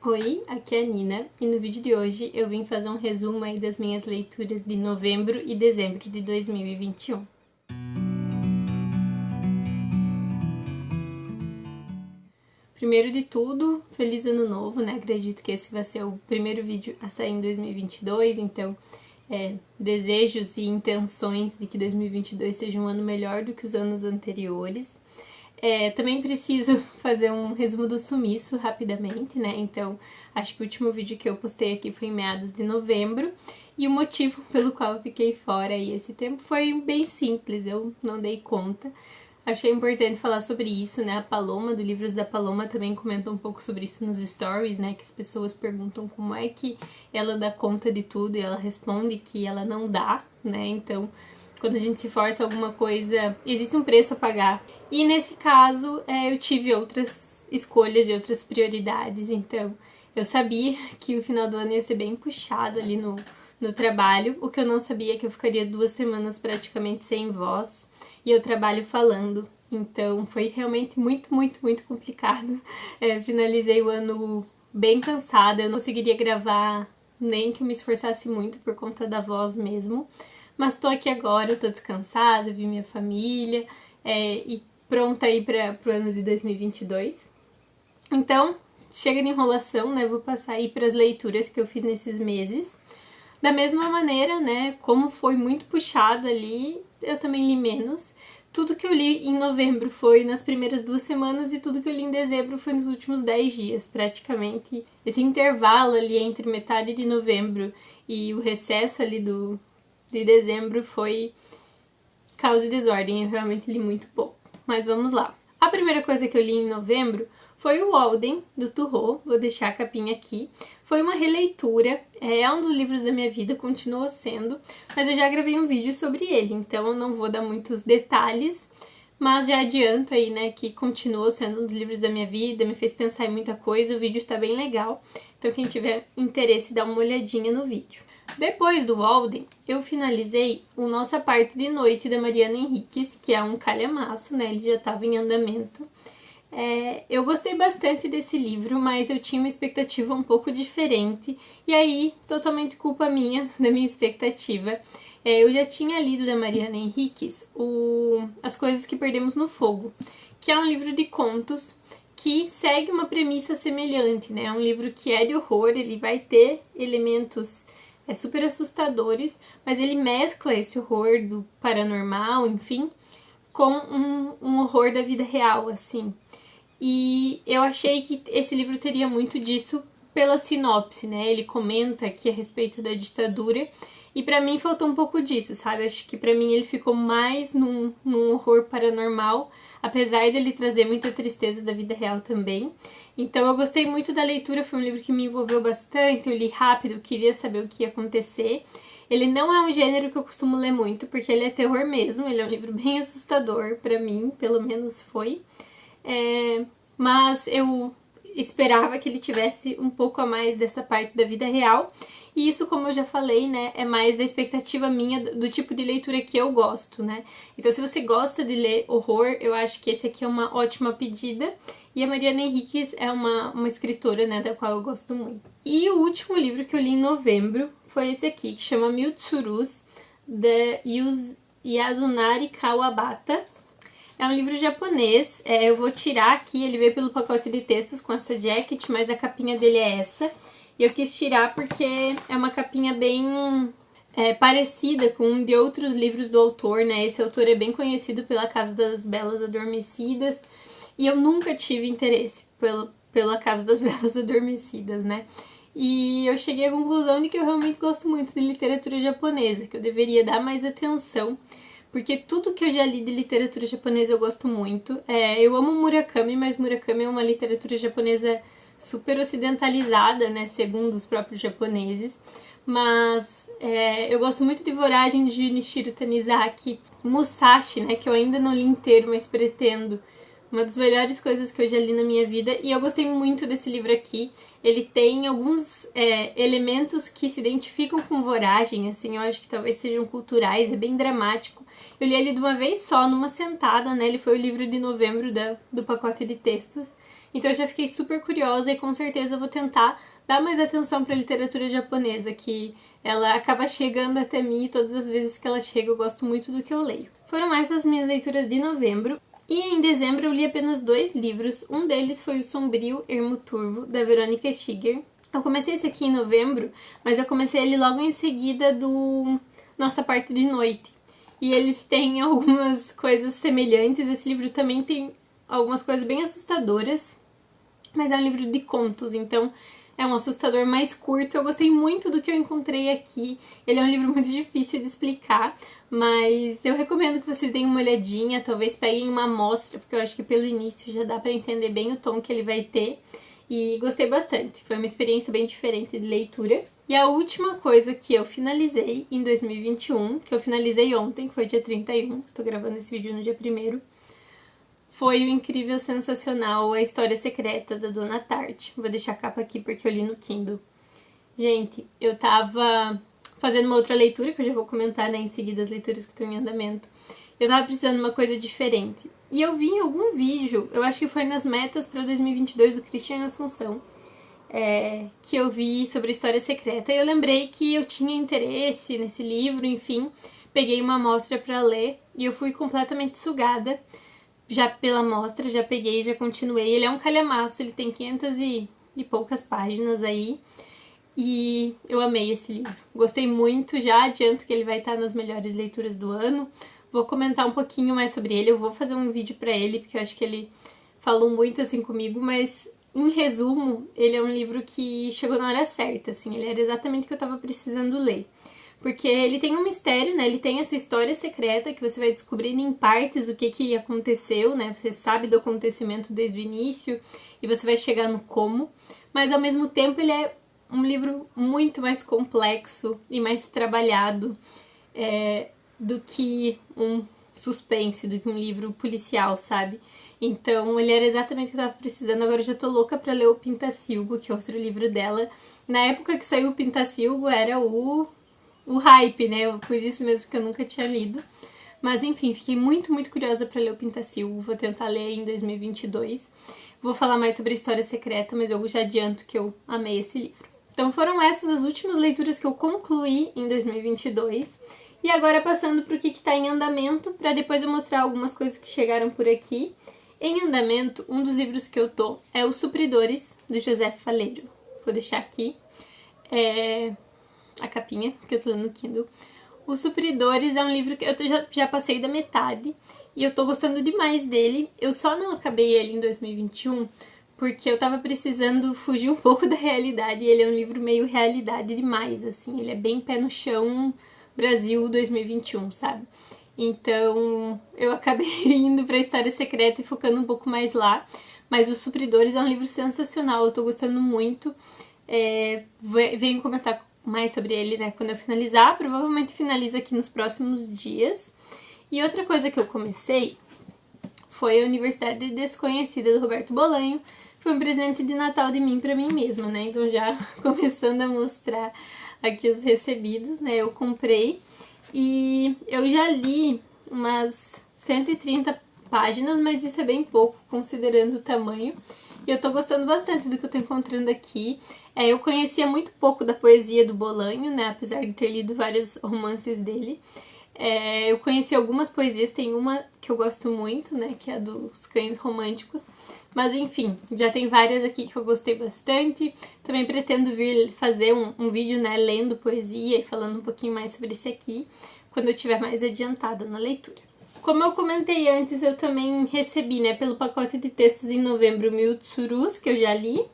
Oi, aqui é a Nina e no vídeo de hoje eu vim fazer um resumo aí das minhas leituras de novembro e dezembro de 2021. Primeiro de tudo, feliz ano novo, né? Acredito que esse vai ser o primeiro vídeo a sair em 2022, então desejos e intenções de que 2022 seja um ano melhor do que os anos anteriores. Também preciso fazer um resumo do sumiço rapidamente, né? Então, acho que o último vídeo que eu postei aqui foi em meados de novembro. E o motivo pelo qual eu fiquei fora aí esse tempo foi bem simples, eu não dei conta. Acho que é importante falar sobre isso, né? A Paloma, do Livros da Paloma, também comenta um pouco sobre isso nos stories, né? Que as pessoas perguntam como é que ela dá conta de tudo e ela responde que ela não dá, né? Então, quando a gente se força alguma coisa, existe um preço a pagar. E nesse caso, eu tive outras escolhas e outras prioridades, então eu sabia que o final do ano ia ser bem puxado ali no trabalho. O que eu não sabia é que eu ficaria 2 semanas praticamente sem voz e eu trabalho falando. Então foi realmente muito complicado. Finalizei o ano bem cansada, eu não conseguiria gravar nem que eu me esforçasse muito por conta da voz mesmo. Mas tô aqui agora, tô descansada, vi minha família e pronta aí pro ano de 2022. Então, chega de enrolação, né? Vou passar aí pras leituras que eu fiz nesses meses. Da mesma maneira, né? Como foi muito puxado ali, eu também li menos. Tudo que eu li em novembro foi nas primeiras 2 semanas e tudo que eu li em dezembro foi nos últimos 10 dias, praticamente. Esse intervalo ali entre metade de novembro e o recesso ali de dezembro foi caos e desordem, eu realmente li muito pouco. Mas vamos lá. A primeira coisa que eu li em novembro foi o Walden, do Turro, vou deixar a capinha aqui. Foi uma releitura, é um dos livros da minha vida, continua sendo, mas eu já gravei um vídeo sobre ele, então eu não vou dar muitos detalhes, mas já adianto aí, né, que continuou sendo um dos livros da minha vida, me fez pensar em muita coisa, o vídeo tá bem legal, então quem tiver interesse dá uma olhadinha no vídeo. Depois do Walden, eu finalizei o Nossa Parte de Noite da Mariana Enríquez, que é um calhamaço, né, ele já estava em andamento. Eu gostei bastante desse livro, mas eu tinha uma expectativa um pouco diferente, e aí, totalmente culpa minha, da minha expectativa. Eu já tinha lido da Mariana Enríquez As Coisas que Perdemos no Fogo, que é um livro de contos que segue uma premissa semelhante, né? É um livro que é de horror, ele vai ter elementos super assustadores, mas ele mescla esse horror do paranormal, enfim, com um horror da vida real, assim. E eu achei que esse livro teria muito disso pela sinopse, né? Ele comenta aqui a respeito da ditadura e pra mim faltou um pouco disso, sabe? Acho que pra mim ele ficou mais num horror paranormal, apesar dele trazer muita tristeza da vida real também. Então eu gostei muito da leitura, foi um livro que me envolveu bastante, eu li rápido, queria saber o que ia acontecer. Ele não é um gênero que eu costumo ler muito, porque ele é terror mesmo, ele é um livro bem assustador pra mim, pelo menos foi. Mas eu esperava que ele tivesse um pouco a mais dessa parte da vida real. E isso, como eu já falei, né, é mais da expectativa minha do tipo de leitura que eu gosto, né? Então, se você gosta de ler horror, eu acho que esse aqui é uma ótima pedida. E a Mariana Enríquez é uma escritora, né, da qual eu gosto muito. E o último livro que eu li em novembro foi esse aqui, que chama Mil Tsurus, de Yasunari Kawabata. É um livro japonês, eu vou tirar aqui, ele veio pelo pacote de textos com essa jacket, mas a capinha dele é essa. E eu quis tirar porque é uma capinha bem parecida com um de outros livros do autor, né? Esse autor é bem conhecido pela Casa das Belas Adormecidas e eu nunca tive interesse pela Casa das Belas Adormecidas, né? E eu cheguei à conclusão de que eu realmente gosto muito de literatura japonesa, que eu deveria dar mais atenção, porque tudo que eu já li de literatura japonesa eu gosto muito. Eu amo Murakami, mas Murakami é uma literatura japonesa super ocidentalizada, né, segundo os próprios japoneses. Mas eu gosto muito de Voragem de Junichiro Tanizaki, Musashi, né, que eu ainda não li inteiro, mas pretendo. Uma das melhores coisas que eu já li na minha vida, e eu gostei muito desse livro aqui. Ele tem alguns elementos que se identificam com Voragem, assim, eu acho que talvez sejam culturais, é bem dramático. Eu li ele de uma vez só, numa sentada, né, ele foi o livro de novembro do pacote de textos, Então eu já fiquei super curiosa e com certeza vou tentar dar mais atenção para a literatura japonesa, que ela acaba chegando até mim e todas as vezes que ela chega eu gosto muito do que eu leio. Foram essas minhas leituras de novembro. E em dezembro eu li apenas 2 livros. Um deles foi O Sombrio Ermo Turvo, da Verônica Shiger. Eu comecei esse aqui em novembro, mas eu comecei ele logo em seguida do Nossa Parte de Noite. E eles têm algumas coisas semelhantes. Esse livro também tem algumas coisas bem assustadoras, mas é um livro de contos, então é um assustador mais curto. Eu gostei muito do que eu encontrei aqui. Ele é um livro muito difícil de explicar, mas eu recomendo que vocês deem uma olhadinha, talvez peguem uma amostra, porque eu acho que pelo início já dá pra entender bem o tom que ele vai ter. E gostei bastante, foi uma experiência bem diferente de leitura. E a última coisa que eu finalizei em 2021, que eu finalizei ontem, que foi dia 31, tô gravando esse vídeo no dia 1º, foi o incrível, sensacional A História Secreta, da Dona Tartt. Vou deixar a capa aqui porque eu li no Kindle. Gente, eu tava fazendo uma outra leitura, que eu já vou comentar, né, em seguida as leituras que estão em andamento. Eu tava precisando de uma coisa diferente. E eu vi em algum vídeo, eu acho que foi nas metas para 2022 do Christian Assunção, que eu vi sobre a História Secreta. E eu lembrei que eu tinha interesse nesse livro, enfim. Peguei uma amostra para ler e eu fui completamente sugada. Já pela amostra, já peguei, já continuei. Ele é um calhamaço, ele tem 500 e poucas páginas aí. E eu amei esse livro. Gostei muito, já adianto que ele vai estar nas melhores leituras do ano. Vou comentar um pouquinho mais sobre ele, eu vou fazer um vídeo pra ele, porque eu acho que ele falou muito assim comigo, mas em resumo, ele é um livro que chegou na hora certa, assim, ele era exatamente o que eu tava precisando ler. Porque ele tem um mistério, né, ele tem essa história secreta que você vai descobrindo em partes o que aconteceu, né, você sabe do acontecimento desde o início e você vai chegar no como, mas ao mesmo tempo ele é um livro muito mais complexo e mais trabalhado, do que um suspense, do que um livro policial, sabe? Então, ele era exatamente o que eu tava precisando. Agora eu já tô louca pra ler o Pintacilgo, que é outro livro dela. Na época que saiu o Pintacilgo, era o hype, né? Por isso mesmo que eu nunca tinha lido. Mas, enfim, fiquei muito, muito curiosa pra ler o Pintacilgo. Vou tentar ler em 2022. Vou falar mais sobre a História Secreta, mas eu já adianto que eu amei esse livro. Então, foram essas as últimas leituras que eu concluí em 2022. E agora passando para o que está em andamento, para depois eu mostrar algumas coisas que chegaram por aqui. Em andamento, um dos livros que eu tô é Os Supridores, do José Faleiro. Vou deixar aqui a capinha, que eu tô lendo no Kindle. Os Supridores é um livro que eu já passei da metade e eu tô gostando demais dele. Eu só não acabei ele em 2021 porque eu tava precisando fugir um pouco da realidade e ele é um livro meio realidade demais, assim. Ele é bem pé no chão, Brasil 2021, sabe? Então, eu acabei indo pra História Secreta e focando um pouco mais lá. Mas Os Supridores é um livro sensacional, eu tô gostando muito. Venho comentar mais sobre ele, né, quando eu finalizar. Provavelmente finalizo aqui nos próximos dias. E outra coisa que eu comecei foi a Universidade Desconhecida, do Roberto Bolanho. Foi um presente de Natal de mim pra mim mesma, né? Então já começando a mostrar aqui os recebidos, né? Eu comprei e eu já li umas 130 páginas, mas isso é bem pouco, considerando o tamanho. E eu tô gostando bastante do que eu tô encontrando aqui. Eu conhecia muito pouco da poesia do Bolanho, né? Apesar de ter lido vários romances dele. Eu conheci algumas poesias, tem uma que eu gosto muito, né? Que é a dos Cães Românticos. Mas enfim, já tem várias aqui que eu gostei bastante. Também pretendo vir fazer um vídeo, né, lendo poesia e falando um pouquinho mais sobre esse aqui, quando eu estiver mais adiantada na leitura. Como eu comentei antes, eu também recebi, né, pelo pacote de textos em novembro, Mil Tsurus, que eu já li.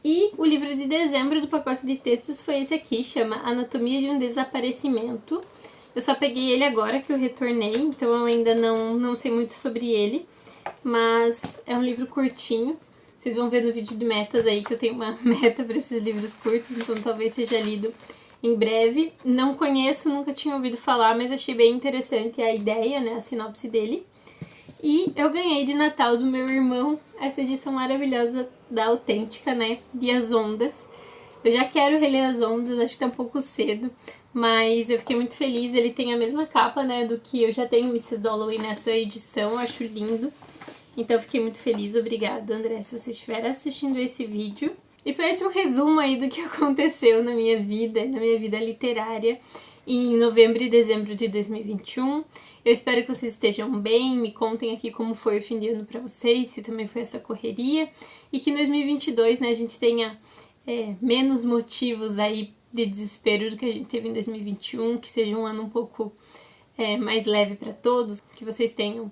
E o livro de dezembro do pacote de textos foi esse aqui, chama Anatomia de um Desaparecimento. Eu só peguei ele agora que eu retornei, então eu ainda não sei muito sobre ele. Mas é um livro curtinho. Vocês vão ver no vídeo de metas aí que eu tenho uma meta para esses livros curtos, então talvez seja lido em breve. Não conheço, nunca tinha ouvido falar, mas achei bem interessante a ideia, né, a sinopse dele. E eu ganhei de Natal do meu irmão essa edição maravilhosa da Autêntica, né, de As Ondas. Eu já quero reler As Ondas, acho que tá um pouco cedo, mas eu fiquei muito feliz. Ele tem a mesma capa, né, do que eu já tenho Mrs. Dalloway nessa edição, eu acho lindo. Então fiquei muito feliz, obrigada, André, se você estiver assistindo esse vídeo. E foi esse um resumo aí do que aconteceu na minha vida literária em novembro e dezembro de 2021. Eu espero que vocês estejam bem, me contem aqui como foi o fim de ano pra vocês, se também foi essa correria, e que em 2022, né, a gente tenha menos motivos aí de desespero do que a gente teve em 2021, que seja um ano um pouco mais leve para todos, que vocês tenham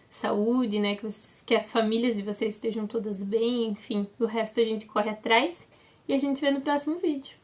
saúde, né, que as famílias de vocês estejam todas bem, enfim, o resto a gente corre atrás e a gente se vê no próximo vídeo.